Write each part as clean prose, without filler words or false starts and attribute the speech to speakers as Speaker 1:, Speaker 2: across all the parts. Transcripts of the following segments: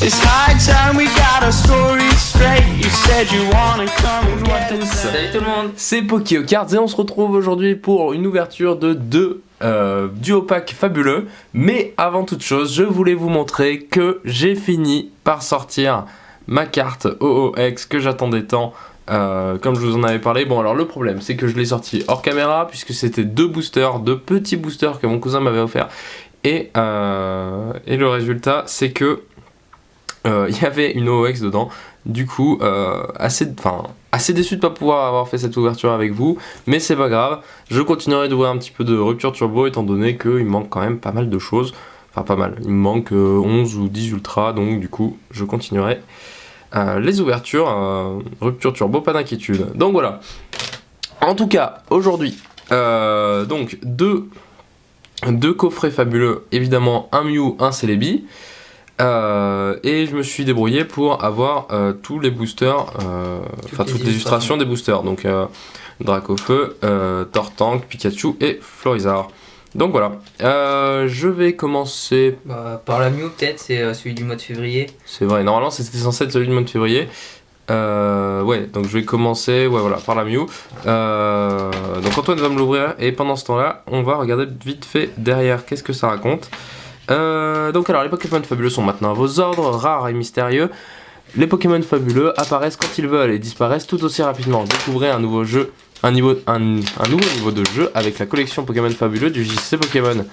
Speaker 1: It's high time we got our story straight. You said you wanna come and get us.
Speaker 2: Salut tout le monde.
Speaker 3: C'est Pokécards et on se retrouve aujourd'hui pour une ouverture de deux duo packs fabuleux. Mais avant toute chose, je voulais vous montrer que j'ai fini par sortir ma carte OOX que j'attendais tant. Comme je vous en avais parlé, bon alors le problème c'est que je l'ai sorti hors caméra puisque c'était deux petits boosters que mon cousin m'avait offert et le résultat c'est que il y avait une OOX dedans, du coup assez déçu de pas pouvoir avoir fait cette ouverture avec vous, mais c'est pas grave, je continuerai d'ouvrir un petit peu de rupture turbo étant donné qu'il me manque quand même pas mal de choses, enfin pas mal, il me manque 11 ou 10 ultras, donc du coup je continuerai les ouvertures, rupture turbo, pas d'inquiétude. Donc voilà. En tout cas, aujourd'hui, donc deux coffrets fabuleux, évidemment un Mew, un Celebi. Et je me suis débrouillé pour avoir tous les boosters, toutes les illustrations des boosters. Donc Dracofeu, Tortank, Pikachu et Florizarre. Donc voilà, je vais commencer
Speaker 2: Par la Mew peut-être, c'est celui du mois de février.
Speaker 3: C'est vrai, normalement c'était censé être celui du mois de février. Ouais, donc je vais commencer par la Mew. Donc Antoine va me l'ouvrir et pendant ce temps-là, on va regarder vite fait derrière qu'est-ce que ça raconte. Donc alors les Pokémon fabuleux sont maintenant à vos ordres, rares et mystérieux. Les Pokémon fabuleux apparaissent quand ils veulent et disparaissent tout aussi rapidement. Découvrez un nouveau nouveau niveau de jeu avec la collection Pokémon fabuleux du JCC Pokémon.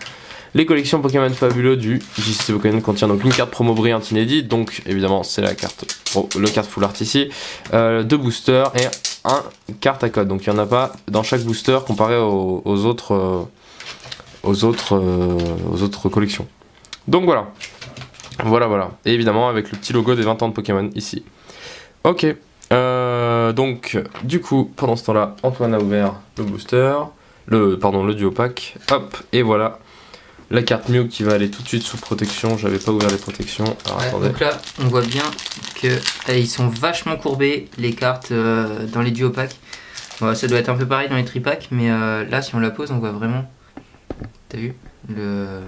Speaker 3: Les collections Pokémon fabuleux du JCC Pokémon contiennent donc une carte promo brillante inédite, donc évidemment c'est la carte le carte full art ici, deux boosters et un carte à code. Donc il n'y en a pas dans chaque booster comparé aux autres collections. Donc voilà. Et évidemment avec le petit logo des 20 ans de Pokémon ici. Ok. Donc du coup pendant ce temps-là, Antoine a ouvert le booster, le duo pack. Hop, et voilà la carte Mew qui va aller tout de suite sous protection. J'avais pas ouvert les protections. Alors attendez.
Speaker 2: Donc là, on voit bien que ils sont vachement courbés les cartes dans les duo packs. Bon, ça doit être un peu pareil dans les tripacks, mais là si on la pose, on voit vraiment. T'as vu le.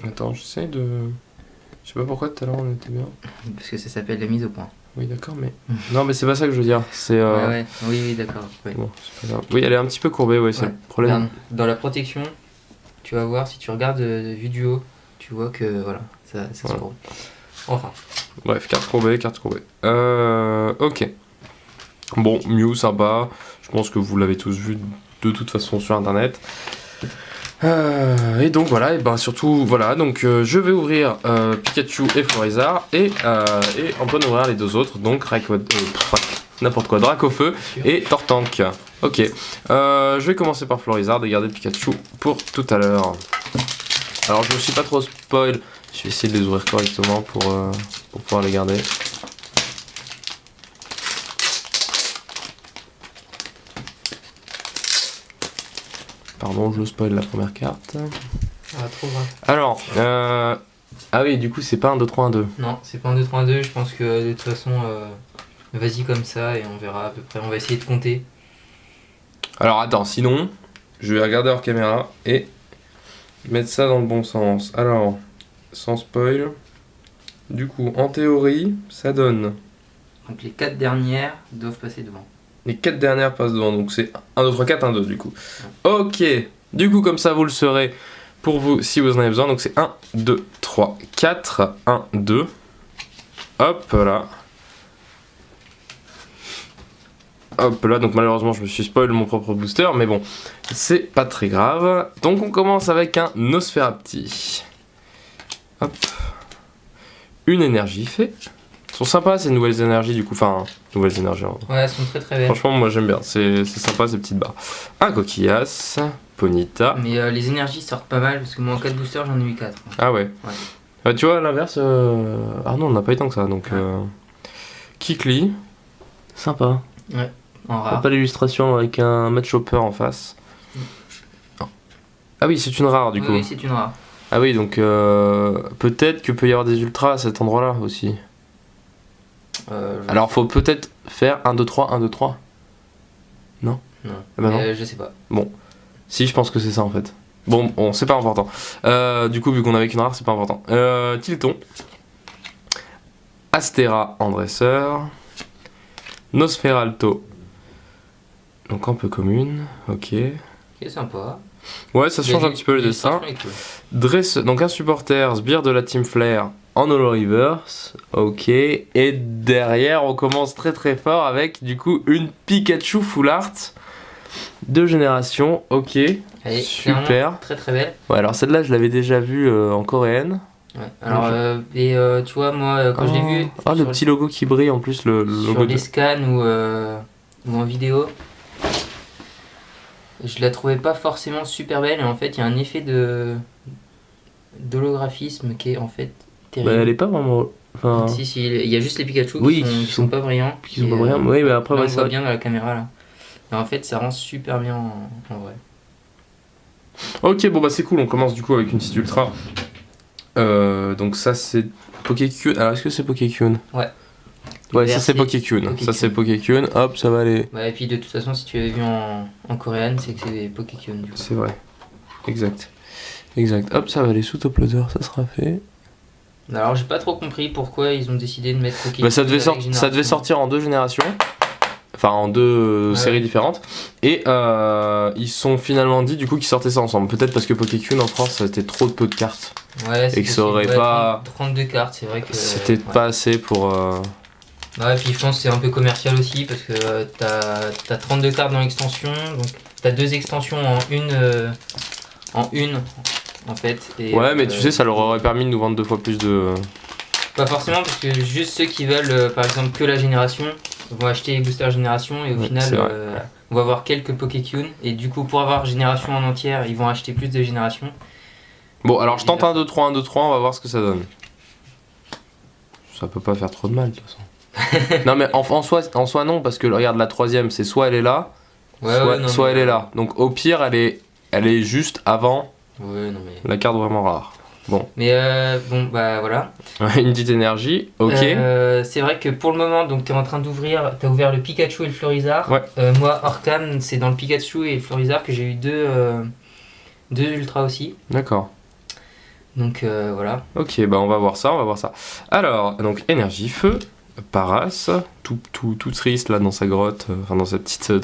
Speaker 3: Attends, j'essaie de. Je sais pas pourquoi tout à l'heure on était bien.
Speaker 2: Parce que ça s'appelle la mise au point.
Speaker 3: Oui, d'accord, mais. Non, mais c'est pas ça que je veux dire. C'est.
Speaker 2: Ouais. Oui, d'accord. Ouais.
Speaker 3: Bon, c'est pas grave. Oui, elle est un petit peu courbée, ouais, c'est le problème.
Speaker 2: Regarde, dans la protection, tu vas voir, si tu regardes vue du haut, tu vois que voilà, ça se courbe. Enfin.
Speaker 3: Bref, carte courbée. Ok. Bon, Mew, sympa. Je pense que vous l'avez tous vu de toute façon sur internet. Et donc voilà, et ben surtout voilà, donc je vais ouvrir Pikachu et Florizarre et Antoine ouvrira les deux autres, donc n'importe quoi, Dracofeu et Tortank. Ok, je vais commencer par Florizarre et garder Pikachu pour tout à l'heure. Alors je me suis pas trop spoil, je vais essayer de les ouvrir correctement pour pouvoir les garder. Pardon, je spoil la première carte.
Speaker 2: Trop grave.
Speaker 3: Alors, ah oui, du coup, c'est pas un 2-3-1-2.
Speaker 2: Non, c'est pas un 2-3-1-2, je pense que de toute façon, vas-y comme ça et on verra à peu près. On va essayer de compter.
Speaker 3: Alors, attends, sinon, je vais regarder hors caméra et mettre ça dans le bon sens. Alors, sans spoil, du coup, en théorie, ça donne.
Speaker 2: Donc les 4 dernières doivent passer devant.
Speaker 3: Les 4 dernières passent devant, donc c'est 1, 2, 3, 4, 1, 2 du coup. Ok, du coup comme ça vous le saurez pour vous si vous en avez besoin. Donc c'est 1, 2, 3, 4, 1, 2. Hop là. Hop là, donc malheureusement je me suis spoil mon propre booster, mais bon, c'est pas très grave. Donc on commence avec un Nosferapti. Hop. Une énergie fait. Sont sympas ces nouvelles énergies du coup, nouvelles énergies.
Speaker 2: Ouais, elles sont très très belles.
Speaker 3: Franchement moi j'aime bien, c'est sympa ces petites barres. Un Coquillas, Ponyta.
Speaker 2: Mais les énergies sortent pas mal parce que moi en 4 boosters j'en ai eu 4.
Speaker 3: Ah ouais. Tu vois à l'inverse, ah non on n'a pas eu tant que ça donc. Kikli, sympa.
Speaker 2: Ouais, en rare.
Speaker 3: Pas l'illustration avec un match hopper en face. Ah oui c'est une rare du coup.
Speaker 2: Oui c'est une rare.
Speaker 3: Ah oui donc peut-être que peut y avoir des ultras à cet endroit là aussi. Alors faut peut-être faire 1, 2, 3, 1, 2, 3. Non.
Speaker 2: Non.
Speaker 3: Ah bah non.
Speaker 2: Je sais pas.
Speaker 3: Bon. Si je pense que c'est ça en fait. Bon, c'est pas important. Du coup, vu qu'on avait qu'une rare, c'est pas important. Tilton. Astera en dresseur. Nosferalto. Donc un peu commune, ok.
Speaker 2: Ok, sympa.
Speaker 3: Ouais, ça change un petit peu le dessin. Donc un supporter, sbire de la Team Flare en holo reverse, ok. Et derrière, on commence très très fort avec du coup une Pikachu full art de génération, ok.
Speaker 2: Allez,
Speaker 3: super.
Speaker 2: Très très belle.
Speaker 3: Ouais, alors celle-là, je l'avais déjà vue en coréenne.
Speaker 2: Ouais. Alors, tu vois, moi, quand je l'ai vu.
Speaker 3: Ah, le petit logo qui brille en plus, le
Speaker 2: sur
Speaker 3: logo
Speaker 2: les scans ou en vidéo, je la trouvais pas forcément super belle. Et en fait, il y a un effet d'holographisme qui est en fait terrible.
Speaker 3: Bah, elle est pas vraiment. Enfin...
Speaker 2: Si, il y a juste les Pikachu
Speaker 3: oui,
Speaker 2: qui sont pas brillants.
Speaker 3: Qui sont pas brillants, oui, mais après,
Speaker 2: là,
Speaker 3: ouais,
Speaker 2: on voit bien dans la caméra là. Et en fait, ça rend super bien en vrai.
Speaker 3: Ok, bon bah c'est cool, on commence du coup avec une petite ultra. Donc ça c'est Pokékyun. Alors est-ce que c'est Pokékyun?
Speaker 2: Ouais.
Speaker 3: Ouais, ça c'est Pokékyun. Ça c'est Pokékyun, hop, ça va aller.
Speaker 2: Ouais, et puis de toute façon, si tu avais vu en coréenne, c'est que c'est Pokékyun du coup.
Speaker 3: C'est vrai. Exact. Hop, ça va aller sous top loader, ça sera fait.
Speaker 2: Alors j'ai pas trop compris pourquoi ils ont décidé de mettre Pokékyun.
Speaker 3: Bah, ça devait sortir en 2 générations. Enfin en 2 séries différentes. Et ils sont finalement dit du coup qu'ils sortaient ça ensemble. Peut-être parce que Pokékyun en France c'était trop peu de cartes.
Speaker 2: Ouais,
Speaker 3: et que ça aurait pas.
Speaker 2: 32 cartes, c'est vrai que.
Speaker 3: C'était pas assez pour.
Speaker 2: Ouais, puis je pense que c'est un peu commercial aussi parce que t'as 32 cartes dans l'extension. Donc t'as 2 extensions en une en fait. Et,
Speaker 3: ouais, mais tu sais, ça leur aurait permis de nous vendre 2 fois plus de.
Speaker 2: Pas forcément parce que juste ceux qui veulent par exemple que la génération vont acheter les boosters génération et au final on va avoir quelques Pokékyun et du coup pour avoir génération en entière ils vont acheter plus de générations.
Speaker 3: Bon alors je tente 1, 2, 3, 1, 2, 3, on va voir ce que ça donne. Ça peut pas faire trop de mal de toute façon. Non mais en soi non parce que regarde la troisième c'est soit elle est là, soit elle est là. Donc au pire elle est juste avant la carte vraiment rare. Bon.
Speaker 2: Mais bon bah voilà.
Speaker 3: Une petite énergie, ok.
Speaker 2: C'est vrai que pour le moment, donc t'es en train d'ouvrir, t'as ouvert le Pikachu et le Florizard.
Speaker 3: Ouais.
Speaker 2: Moi, hors cam, c'est dans le Pikachu et le Florizard que j'ai eu deux ultras aussi.
Speaker 3: D'accord.
Speaker 2: Donc voilà.
Speaker 3: Ok, bah on va voir ça. Alors, donc énergie, feu, Paras, tout triste là dans sa grotte, enfin dans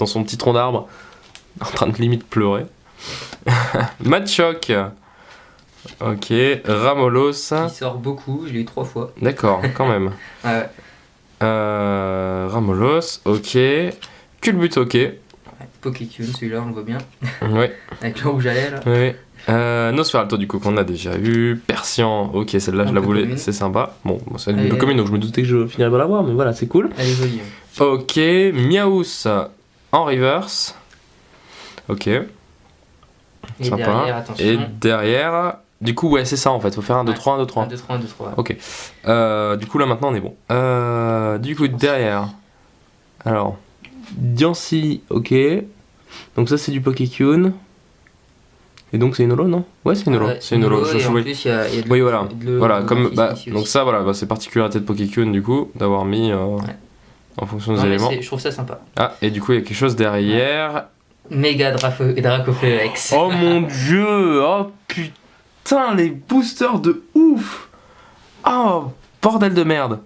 Speaker 3: son petit tronc d'arbre, en train de limite pleurer. Machoc. Ok, Ramolos.
Speaker 2: Qui sort beaucoup, je l'ai eu 3 fois.
Speaker 3: D'accord, quand même.
Speaker 2: Ouais.
Speaker 3: Ramolos, ok. Culbut, ok.
Speaker 2: Ouais, Pokékyun, celui-là, on le voit bien.
Speaker 3: Ouais.
Speaker 2: Avec le rouge à lèvres.
Speaker 3: Ouais. Nosferalto, du coup, qu'on a déjà eu. Persian, ok, celle-là, je la voulais, commune. C'est sympa. Bon, c'est une peu commune, donc je me doutais que je finirais par l'avoir, mais voilà, c'est cool.
Speaker 2: Elle est jolie.
Speaker 3: Ok, Miaous en reverse. Ok.
Speaker 2: Et
Speaker 3: sympa.
Speaker 2: Derrière, attention.
Speaker 3: Et derrière. Du coup, ouais, c'est ça en fait. Faut faire 1, 2, 3, 1, 2, 3.
Speaker 2: 1, 2, 3, 1, 2, 3.
Speaker 3: Ok. Du coup, là maintenant, on est bon. Du coup, derrière. Alors. Diancie, ok. Donc, ça, c'est du Pokékyun. Et donc, c'est une holo, non? Ouais, c'est une holo. C'est une holo.
Speaker 2: Et en plus, il y a
Speaker 3: oui, voilà. Voilà, comme.
Speaker 2: donc,
Speaker 3: ça, voilà, c'est particularité de Pokékyun, du coup, d'avoir mis. En fonction des éléments.
Speaker 2: Je trouve ça sympa.
Speaker 3: Ah, et du coup, il y a quelque chose derrière.
Speaker 2: Méga Dracoflex.
Speaker 3: Oh mon dieu! Oh putain, les boosters de ouf! Oh, bordel de merde!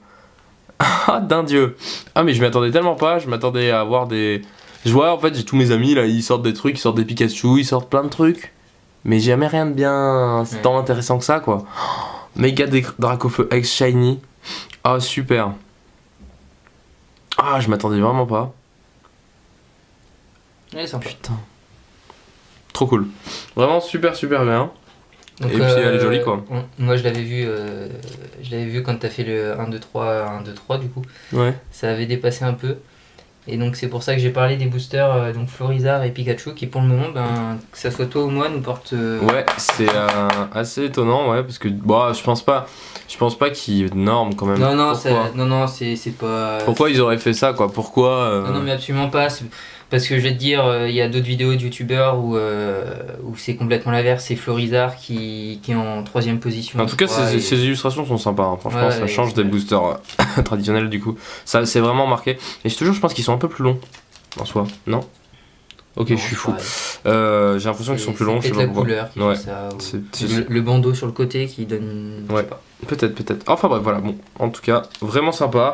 Speaker 3: Ah, d'un dieu! Ah, mais je m'y attendais tellement pas, je m'attendais à avoir des. Je vois, en fait, j'ai tous mes amis là, ils sortent des trucs, ils sortent des Pikachu, ils sortent plein de trucs. Mais jamais rien de bien. C'est tant intéressant que ça, quoi. Oh, méga Dracoflex Shiny. Ah, super! Ah, je m'attendais vraiment pas.
Speaker 2: Elle est sympa.
Speaker 3: Putain. Trop cool. Vraiment super bien.
Speaker 2: Donc,
Speaker 3: et puis elle est jolie quoi.
Speaker 2: Moi je l'avais vu quand t'as fait le 1, 2, 3, 1, 2, 3 du coup.
Speaker 3: Ouais.
Speaker 2: Ça avait dépassé un peu. Et donc c'est pour ça que j'ai parlé des boosters donc Florizard et Pikachu qui pour le moment, que ça soit toi ou moi, nous portent...
Speaker 3: Ouais, c'est assez étonnant, ouais, parce que je pense pas qu'il y ait de normes quand même.
Speaker 2: Non, c'est pas...
Speaker 3: Pourquoi ils auraient fait ça quoi? Pourquoi
Speaker 2: Non, mais absolument pas. Parce que je vais te dire, il y a d'autres vidéos de youtubeurs où c'est complètement l'inverse, c'est Florizard qui est en 3ème position.
Speaker 3: En tout cas, ces illustrations sont sympas, hein. Franchement, ça change des boosters traditionnels du coup. Ça, c'est vraiment marqué. Et je te jure, je pense qu'ils sont un peu plus longs en soi, non? Ok,
Speaker 2: Non,
Speaker 3: je suis
Speaker 2: c'est
Speaker 3: fou.
Speaker 2: pareil.
Speaker 3: J'ai l'impression qu'ils sont
Speaker 2: C'est
Speaker 3: plus longs, je sais
Speaker 2: peut-être
Speaker 3: pas
Speaker 2: la
Speaker 3: pourquoi.
Speaker 2: couleur qui
Speaker 3: Ouais.
Speaker 2: fait ça. Ou
Speaker 3: C'est-
Speaker 2: le bandeau sur le côté qui donne. Je
Speaker 3: Ouais.
Speaker 2: sais pas.
Speaker 3: Peut-être. Enfin bref, voilà, bon, en tout cas, vraiment sympa.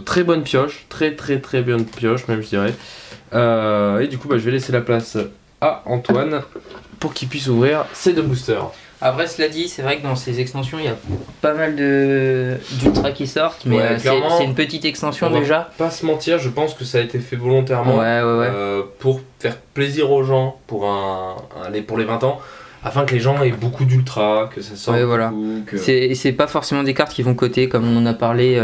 Speaker 3: Très bonne pioche, très bonne pioche, même je dirais. Et du coup, bah, je vais laisser la place à Antoine pour qu'il puisse ouvrir ses 2 boosters.
Speaker 2: Après, cela dit, c'est vrai que dans ces extensions, il y a pas mal d'ultra qui sortent, mais
Speaker 3: Ouais, clairement,
Speaker 2: c'est une petite extension
Speaker 3: on va
Speaker 2: déjà.
Speaker 3: Pas se mentir, je pense que ça a été fait volontairement
Speaker 2: Ouais.
Speaker 3: pour faire plaisir aux gens pour les 20 ans, afin que les gens aient beaucoup d'ultra, que ça sorte
Speaker 2: Ouais, voilà.
Speaker 3: beaucoup, que...
Speaker 2: C'est pas forcément des cartes qui vont coter, comme on en a parlé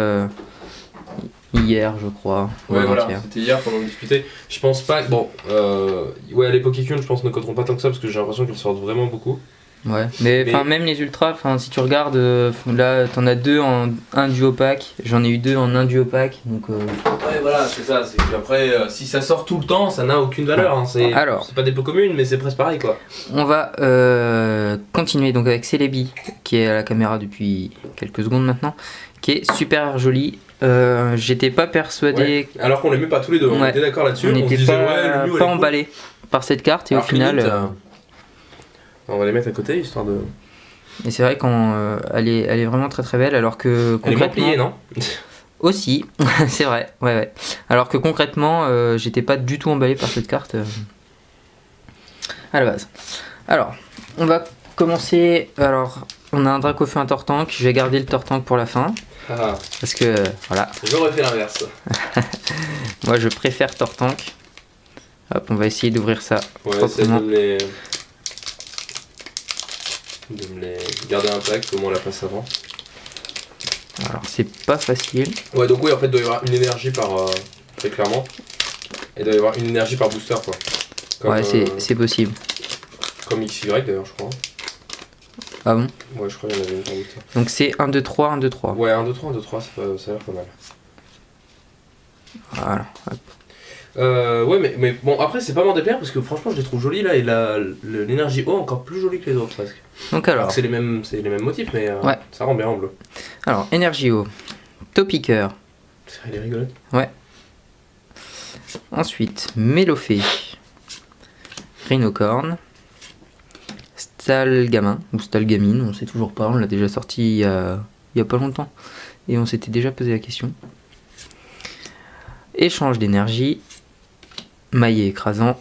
Speaker 2: hier, je crois. ou
Speaker 3: Ouais, voilà,
Speaker 2: avant-hier.
Speaker 3: c'était hier pendant qu'on discutait. Je pense pas que. Bon, les Pokécune, je pense, ne coteront pas tant que ça parce que j'ai l'impression qu'ils sortent vraiment beaucoup.
Speaker 2: Ouais, mais
Speaker 3: Mais-
Speaker 2: enfin même les ultras, enfin si tu regardes, là t'en as 2 en un duo pack, j'en ai eu 2 en un duo pack, donc
Speaker 3: Ouais, voilà, c'est ça. C'est qu'après, si ça sort tout le temps, ça n'a aucune valeur. Hein.
Speaker 2: Alors.
Speaker 3: C'est pas des Pokémon, mais c'est presque pareil quoi.
Speaker 2: on va continuer donc avec Celebi qui est à la caméra depuis quelques secondes maintenant, qui est super joli. J'étais pas persuadé,
Speaker 3: Ouais. Alors qu'on les met pas tous les deux, on
Speaker 2: Ouais.
Speaker 3: était d'accord là-dessus.
Speaker 2: on
Speaker 3: se
Speaker 2: n'était
Speaker 3: disait,
Speaker 2: pas,
Speaker 3: ouais, le Mew, elle est
Speaker 2: pas
Speaker 3: cool.
Speaker 2: emballé par cette carte et
Speaker 3: Alors
Speaker 2: au final,
Speaker 3: limite, on va les mettre à côté histoire de.
Speaker 2: et c'est vrai qu'elle est vraiment très belle alors que
Speaker 3: Elle est moins
Speaker 2: concrètement
Speaker 3: pliée, non?
Speaker 2: aussi, c'est vrai, ouais. Alors que concrètement, j'étais pas du tout emballé par cette carte à la base. Alors, on va commencer. Alors, on a un Dracofeu, un Tortank. Je vais garder le Tortank pour la fin
Speaker 3: Ah,
Speaker 2: parce que voilà,
Speaker 3: j'aurais fait l'inverse.
Speaker 2: moi je préfère Tortank. Hop, on va essayer d'ouvrir ça
Speaker 3: Ouais, essaye
Speaker 2: proprement.
Speaker 3: de me les garder intacts, au moins la face avant.
Speaker 2: Alors, c'est pas facile.
Speaker 3: Ouais, donc oui, en fait, il doit y avoir une énergie par. Très clairement. Et il doit y avoir une énergie par booster, quoi. Comme,
Speaker 2: Ouais, c'est possible.
Speaker 3: comme XY d'ailleurs, je crois.
Speaker 2: Ah bon?
Speaker 3: Ouais, je crois qu'il y en avait une par booster.
Speaker 2: Donc c'est 1, 2, 3, 1, 2, 3.
Speaker 3: Ouais, 1, 2, 3, 1, 2, 3, ça a l'air pas mal.
Speaker 2: Voilà. Hop.
Speaker 3: Ouais, mais bon, après, c'est pas m'en déplaire parce que franchement, je les trouve jolies là et l'énergie O encore plus jolie que les autres presque.
Speaker 2: Donc
Speaker 3: Alors
Speaker 2: alors,
Speaker 3: que c'est les mêmes motifs, mais
Speaker 2: Ouais.
Speaker 3: ça rend bien en bleu.
Speaker 2: Energio, Topiqueur.
Speaker 3: Elle est rigolote.
Speaker 2: Ensuite, Mélofée, Rhinocorn, Stalgamin ou Stalgamine, on sait toujours pas, on l'a déjà sorti il y a pas longtemps et on s'était déjà posé la question. Échange d'énergie, maillet écrasant,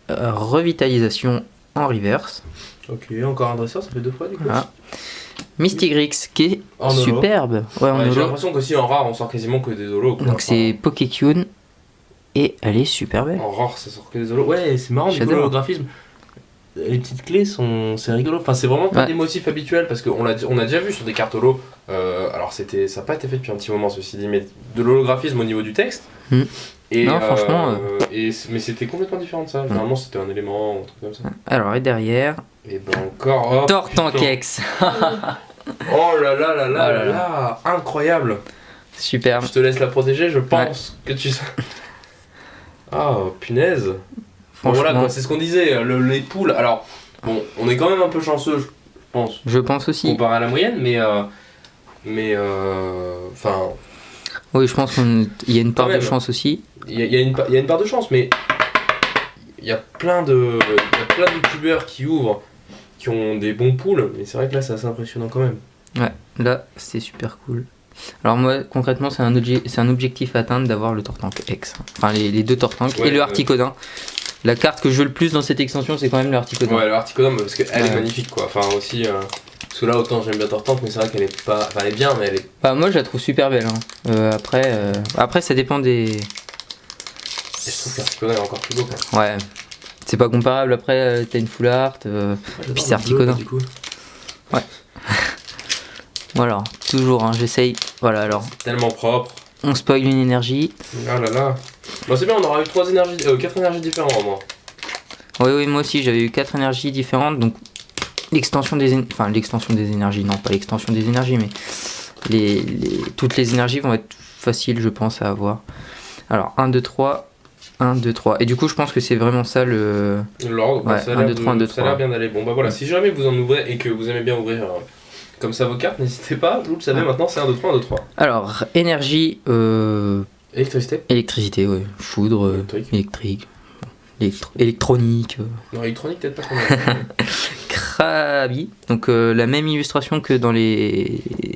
Speaker 2: revitalisation en reverse,
Speaker 3: Ok, encore un dresseur, ça fait 2 fois du coup.
Speaker 2: voilà. Mystigrix qui est
Speaker 3: En holo.
Speaker 2: superbe, ouais, en
Speaker 3: Ouais, j'ai
Speaker 2: holo.
Speaker 3: l'impression qu'aussi en rare, on sort quasiment que des holos. Quoi.
Speaker 2: Donc c'est Pokécune et elle est super belle.
Speaker 3: En rare, ça sort que des holos. Ouais, c'est marrant, du coup,
Speaker 2: J'adore.
Speaker 3: l'holographisme. Les petites clés c'est rigolo. Enfin, c'est vraiment pas
Speaker 2: Ouais.
Speaker 3: des motifs habituels parce qu'on a déjà vu sur des cartes holo. Alors, ça n'a pas été fait depuis un petit moment, ceci dit, mais de l'holographisme au niveau du texte.
Speaker 2: Hmm.
Speaker 3: Et,
Speaker 2: Non, franchement,
Speaker 3: mais c'était complètement différent de ça. Généralement, c'était un élément, un truc comme ça.
Speaker 2: Alors et derrière,
Speaker 3: Et ben encore. Oh,
Speaker 2: Tortankex.
Speaker 3: putain. Oh là là là là
Speaker 2: Oh là
Speaker 3: là là, incroyable.
Speaker 2: Superbe.
Speaker 3: Je te laisse la protéger, je pense que tu sais. Ah, punaise. Bon,
Speaker 2: Franchement,
Speaker 3: voilà quoi, c'est ce qu'on disait, les poules. Alors, bon, on est quand même un peu chanceux, je pense,
Speaker 2: je pense aussi.
Speaker 3: comparé à la moyenne, enfin,
Speaker 2: Oui, je pense qu'il y a une part
Speaker 3: Quand
Speaker 2: de
Speaker 3: même.
Speaker 2: chance aussi.
Speaker 3: il y a une part de chance, mais il y a plein de youtubeurs qui ouvrent, qui ont des bons poules, mais c'est vrai que là, c'est assez impressionnant quand même.
Speaker 2: Ouais, là, c'est super cool. Alors moi, concrètement, c'est un objectif à atteindre d'avoir le Tortank X. Enfin, les 2 Tortank
Speaker 3: Ouais,
Speaker 2: et le
Speaker 3: ouais.
Speaker 2: Articodin. La carte que je veux le plus dans cette extension, c'est quand même le Articodin.
Speaker 3: Ouais, l'articodome, parce qu'elle est
Speaker 2: Ouais.
Speaker 3: magnifique quoi, enfin aussi, parce que là, autant j'aime bien Tortank, mais c'est vrai qu'elle est pas, enfin, elle est bien, mais elle est.
Speaker 2: Bah, moi, je la trouve super belle. Hein. Après, ça dépend des...
Speaker 3: Et je trouve qu'Articodome est encore plus beau quoi.
Speaker 2: Ouais. C'est pas comparable. Après, t'as une full art. Puis c'est Articodin.
Speaker 3: Du coup.
Speaker 2: Voilà, toujours, hein, j'essaye. Voilà, alors,
Speaker 3: Tellement propre.
Speaker 2: on spoil une énergie.
Speaker 3: Ah là là. Bon, c'est bien, on aura eu 4 énergies différentes au moins.
Speaker 2: Oui, moi aussi, j'avais eu 4 énergies différentes. Donc, l'extension des énergies, non, pas l'extension des énergies, mais toutes les énergies vont être faciles, je pense, à avoir. Alors, 1, 2, 3, 1, 2, 3. Et du coup, je pense que c'est vraiment ça le.
Speaker 3: L'ordre,
Speaker 2: Ouais,
Speaker 3: ça a
Speaker 2: 1,
Speaker 3: l'air
Speaker 2: 2, 3, 1, 2,
Speaker 3: ça a l'air
Speaker 2: 3.
Speaker 3: bien d'aller. Bon bah voilà, si jamais vous en ouvrez et que vous aimez bien ouvrir comme ça vos cartes, n'hésitez pas, vous le savez
Speaker 2: Ouais.
Speaker 3: maintenant, c'est 1, 2, 3, 1, 2, 3.
Speaker 2: Alors, énergie,
Speaker 3: Électricité.
Speaker 2: électricité, ouais. Foudre,
Speaker 3: Électrique.
Speaker 2: électrique. électronique.
Speaker 3: Non, électronique, peut-être pas quand même.
Speaker 2: Krabi, donc la même illustration que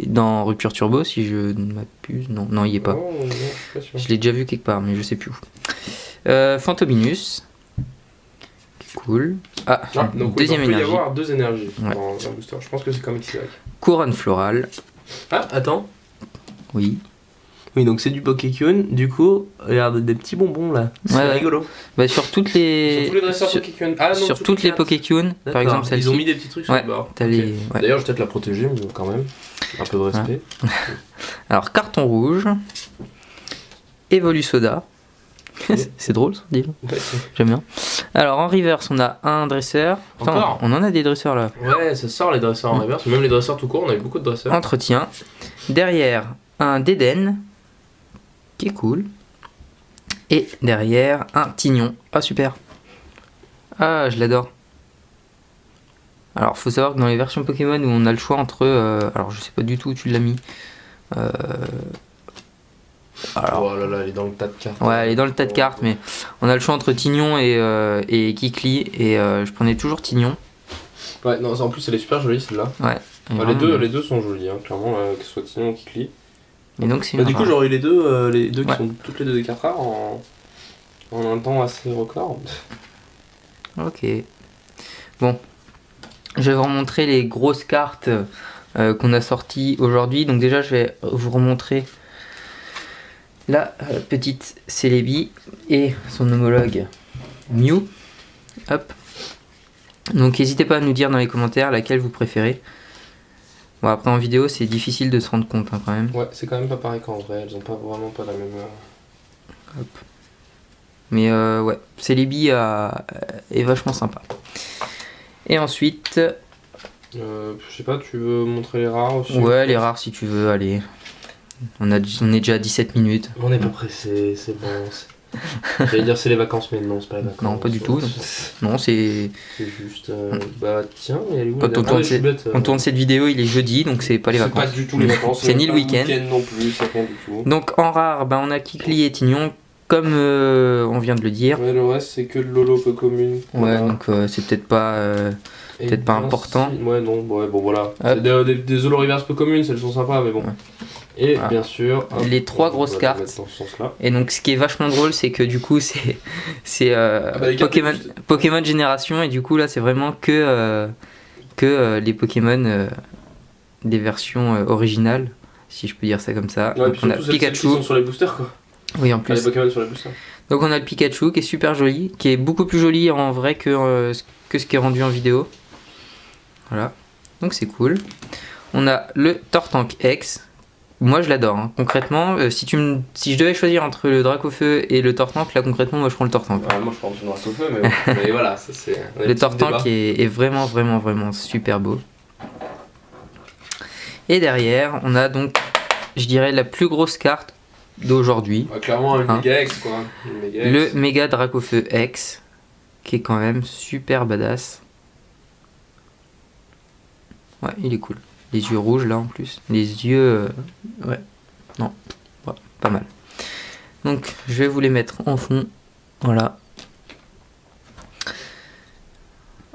Speaker 2: dans Rupture Turbo, si je ne m'abuse. Non, il y est pas.
Speaker 3: Oh, non, je suis pas sûr.
Speaker 2: Je l'ai déjà vu quelque part, mais je sais plus où. Phantominus. Cool. Ah,
Speaker 3: Donc,
Speaker 2: deuxième
Speaker 3: il peut y
Speaker 2: énergie.
Speaker 3: avoir 2 énergies
Speaker 2: Ouais.
Speaker 3: dans un booster. Je pense que c'est comme X-Like.
Speaker 2: Couronne florale.
Speaker 3: Ah, attends.
Speaker 2: Oui.
Speaker 3: Oui, donc c'est du Pokékyun. Du coup, regarde des petits bonbons là. C'est
Speaker 2: Ouais, ouais.
Speaker 3: rigolo.
Speaker 2: Bah, sur toutes les.
Speaker 3: Sur tous les dresseurs
Speaker 2: sur,
Speaker 3: Pokékyun. Ah, non,
Speaker 2: sur
Speaker 3: toutes
Speaker 2: toutes les
Speaker 3: cartes.
Speaker 2: Pokékyun, par
Speaker 3: D'accord.
Speaker 2: exemple celle-ci.
Speaker 3: Ils ont mis des petits trucs sur
Speaker 2: Ouais,
Speaker 3: le bord.
Speaker 2: t'as
Speaker 3: Ok.
Speaker 2: les- ouais.
Speaker 3: D'ailleurs, je vais peut-être la protéger, mais quand même. Un peu de respect.
Speaker 2: Alors, carton rouge. Evolusoda. C'est drôle ça, dis.
Speaker 3: Ouais,
Speaker 2: J'aime bien. Alors, en reverse, on a un dresseur. Attends,
Speaker 3: Encore
Speaker 2: on en a des dresseurs là.
Speaker 3: ouais, ça sort les dresseurs en reverse. Même les dresseurs tout court, on a eu beaucoup de dresseurs.
Speaker 2: Entretien. Derrière, un Dédenne. Qui est cool. Et derrière, un Tignon. Ah, super. Ah, je l'adore. Alors, faut savoir que dans les versions Pokémon où on a le choix entre. Alors, je sais pas du tout où tu l'as mis. Alors,
Speaker 3: Oh là là, elle est dans le tas de cartes.
Speaker 2: ouais, elle est dans le tas de cartes, mais on a le choix entre Tignon et Kikli. Et je prenais toujours Tignon.
Speaker 3: Ouais, non, en plus, elle est super jolie celle-là.
Speaker 2: Ouais.
Speaker 3: Enfin, les deux sont jolis, hein, clairement, que ce soit Tignon ou Kikli.
Speaker 2: Et donc, c'est
Speaker 3: Bah,
Speaker 2: une
Speaker 3: du coup,
Speaker 2: rare.
Speaker 3: j'aurais eu les deux qui
Speaker 2: Ouais.
Speaker 3: sont toutes les deux des cartes rares en un temps assez record.
Speaker 2: Ok. Bon. Je vais vous remontrer les grosses cartes qu'on a sorties aujourd'hui. Donc déjà, je vais vous remontrer la petite Celebi et son homologue Mew. Hop. Donc n'hésitez pas à nous dire dans les commentaires laquelle vous préférez. Bon, après en vidéo, c'est difficile de se rendre compte hein, quand même.
Speaker 3: Ouais, c'est quand même pas pareil qu'en vrai, elles ont pas vraiment pas la même.
Speaker 2: Hop. Mais ouais, Celebi est vachement sympa. Et ensuite,
Speaker 3: Je sais pas, tu veux montrer les rares aussi?
Speaker 2: ouais, les rares si tu veux, allez. On est déjà à 17 minutes.
Speaker 3: On est pas pressé, c'est bon. J'allais dire c'est les vacances, mais non, c'est pas les vacances.
Speaker 2: Non, pas du tout. Non, c'est.
Speaker 3: C'est juste. Bah tiens, mais elle est où
Speaker 2: Quand
Speaker 3: la
Speaker 2: on
Speaker 3: date?
Speaker 2: tourne,
Speaker 3: Ah, je suis bête,
Speaker 2: on tourne cette vidéo, il est jeudi, donc c'est pas les
Speaker 3: c'est
Speaker 2: vacances.
Speaker 3: pas du tout les vacances.
Speaker 2: C'est ni le
Speaker 3: pas
Speaker 2: week-end.
Speaker 3: non plus, c'est rien du tout.
Speaker 2: Donc en rare, on a Kikli et Tignon, comme on vient de le dire.
Speaker 3: Ouais, le reste c'est que de Lolo peu commune.
Speaker 2: Ouais, donc c'est peut-être pas.
Speaker 3: Et
Speaker 2: peut-être pas
Speaker 3: bien,
Speaker 2: important.
Speaker 3: si- Ouais, non, ouais, bon voilà.
Speaker 2: Hop.
Speaker 3: C'est des Holo Reverse peu communes, celles sont sympas, mais bon.
Speaker 2: Ouais.
Speaker 3: Et
Speaker 2: Voilà.
Speaker 3: bien sûr. hop,
Speaker 2: Les trois
Speaker 3: on va
Speaker 2: grosses
Speaker 3: les
Speaker 2: cartes.
Speaker 3: mettre dans ce sens-là.
Speaker 2: Et donc ce qui est vachement drôle, c'est que du coup, c'est
Speaker 3: bah, les cartes
Speaker 2: Pokémon,
Speaker 3: juste-
Speaker 2: Pokémon Génération, et du coup là, c'est vraiment que les Pokémon des versions originales, si je peux dire ça comme ça.
Speaker 3: Ouais,
Speaker 2: Donc
Speaker 3: puis
Speaker 2: on a
Speaker 3: surtout celles qui
Speaker 2: Pikachu.
Speaker 3: sont sur les boosters quoi.
Speaker 2: Oui, en
Speaker 3: Enfin, les
Speaker 2: plus.
Speaker 3: Pokémon sur les boosters.
Speaker 2: Donc on a le Pikachu qui est super joli, qui est beaucoup plus joli en vrai que ce qui est rendu en vidéo. Voilà, donc c'est cool. On a le Tortank X. Moi je l'adore, hein. Concrètement, si je devais choisir entre le Dracofeu et le Tortank, là concrètement moi je prends le Tortank.
Speaker 3: Moi je prends une race au feu, mais, bon. Mais voilà, ça c'est. on a
Speaker 2: Le
Speaker 3: des petits
Speaker 2: Tortank
Speaker 3: débats.
Speaker 2: est vraiment, vraiment, vraiment super beau. Et derrière, on a donc, je dirais, la plus grosse carte d'aujourd'hui.
Speaker 3: Ouais, clairement un
Speaker 2: Hein.
Speaker 3: méga X quoi. Le méga
Speaker 2: Le
Speaker 3: X.
Speaker 2: Méga Dracofeu X, qui est quand même super badass. Ouais, il est cool. Les yeux rouges là en plus. Les yeux... ouais. Non. Ouais, pas mal. Donc, je vais vous les mettre en fond. Voilà.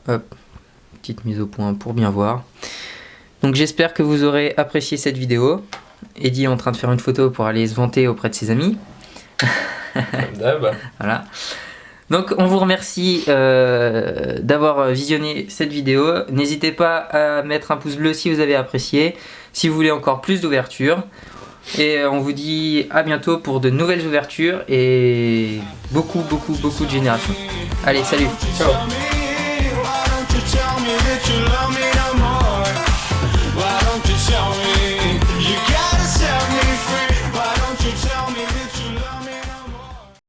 Speaker 2: Hop. Petite mise au point pour bien voir. Donc, j'espère que vous aurez apprécié cette vidéo. Eddie est en train de faire une photo pour aller se vanter auprès de ses amis.
Speaker 3: Comme d'hab.
Speaker 2: Voilà. Donc on vous remercie d'avoir visionné cette vidéo. N'hésitez pas à mettre un pouce bleu si vous avez apprécié, si vous voulez encore plus d'ouvertures. Et on vous dit à bientôt pour de nouvelles ouvertures et beaucoup de générations. Allez, salut. Ciao.
Speaker 1: Why don't you tell me that you love me